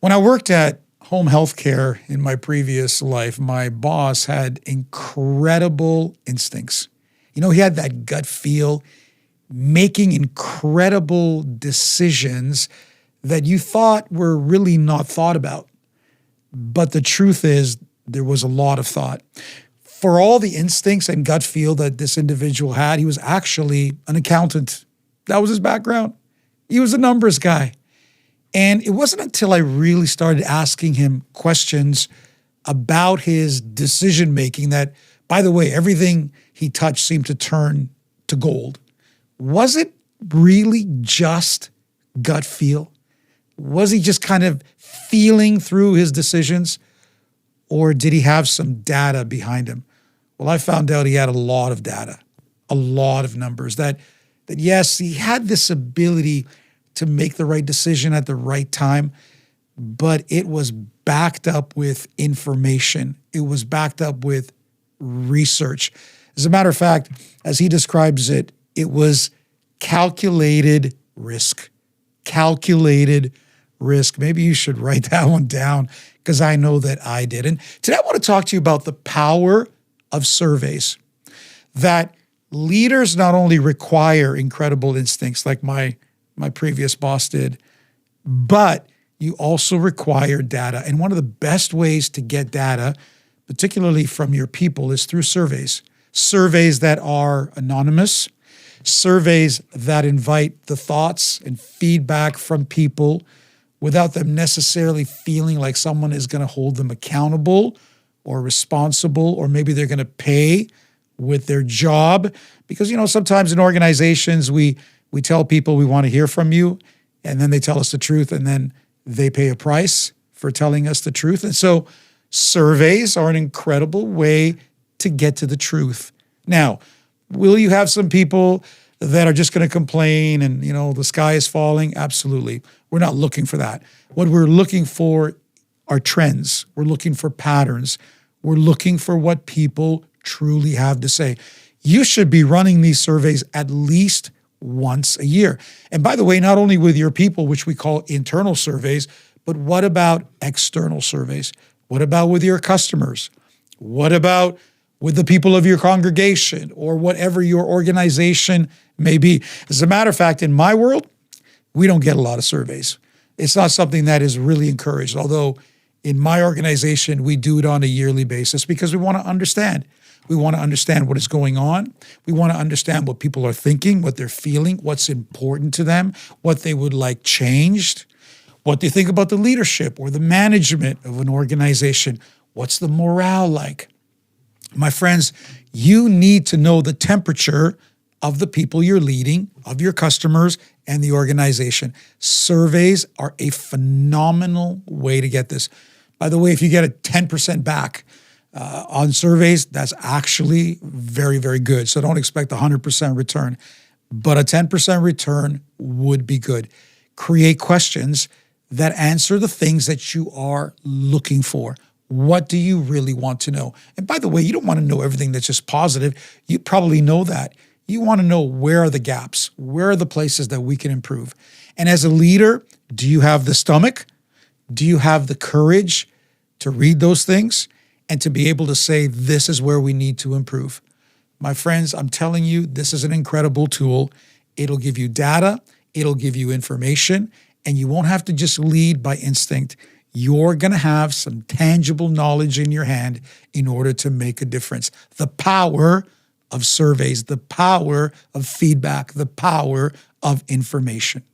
When I worked at home healthcare in my previous life, my boss had incredible instincts. He had that gut feel, making incredible decisions that you thought were really not thought about. But the truth is, there was a lot of thought. For all the instincts and gut feel that this individual had, he was actually an accountant. That was his background. He was a numbers guy. And it wasn't until I really started asking him questions about his decision-making that, by the way, everything he touched seemed to turn to gold. Was it really just gut feel? Was he just kind of feeling through his decisions? Or did he have some data behind him? Well, I found out he had a lot of data, a lot of numbers, that yes, he had this ability to make the right decision at the right time, but it was backed up with information. It was backed up with research. As a matter of fact, as he describes it, it was calculated risk. Calculated risk. Maybe you should write that one down because I know that I did. And today I want to talk to you about the power of surveys, that leaders not only require incredible instincts like my previous boss did, but you also require data. And one of the best ways to get data, particularly from your people, is through surveys. Surveys that are anonymous, surveys that invite the thoughts and feedback from people without them necessarily feeling like someone is going to hold them accountable or responsible, or maybe they're going to pay with their job. Because, sometimes in organizations, we tell people we want to hear from you, and then they tell us the truth, and then they pay a price for telling us the truth. And so surveys are an incredible way to get to the truth. Now, will you have some people that are just going to complain and, the sky is falling? Absolutely. We're not looking for that. What we're looking for are trends. We're looking for patterns. We're looking for what people truly have to say. You should be running these surveys at least once a year. And by the way, not only with your people, which we call internal surveys, but what about external surveys? What about with your customers? What about with the people of your congregation or whatever your organization may be? As a matter of fact, in my world, we don't get a lot of surveys. It's not something that is really encouraged, although in my organization, we do it on a yearly basis because we want to understand. We want to understand what is going on. We want to understand what people are thinking, what they're feeling, what's important to them, what they would like changed, what they think about the leadership or the management of an organization. What's the morale like? My friends, you need to know the temperature of the people you're leading, of your customers, and the organization. Surveys are a phenomenal way to get this. By the way, if you get a 10% back on surveys, that's actually very, very good. So don't expect a 100% return, but a 10% return would be good. Create questions that answer the things that you are looking for. What do you really want to know? And by the way, you don't want to know everything that's just positive. You probably know that. You want to know, where are the gaps? Where are the places that we can improve? And as a leader, do you have the stomach? Do you have the courage to read those things and to be able to say, this is where we need to improve? My friends, I'm telling you, this is an incredible tool. It'll give you data. It'll give you information. And you won't have to just lead by instinct. You're going to have some tangible knowledge in your hand in order to make a difference. The power of surveys, the power of feedback, the power of information.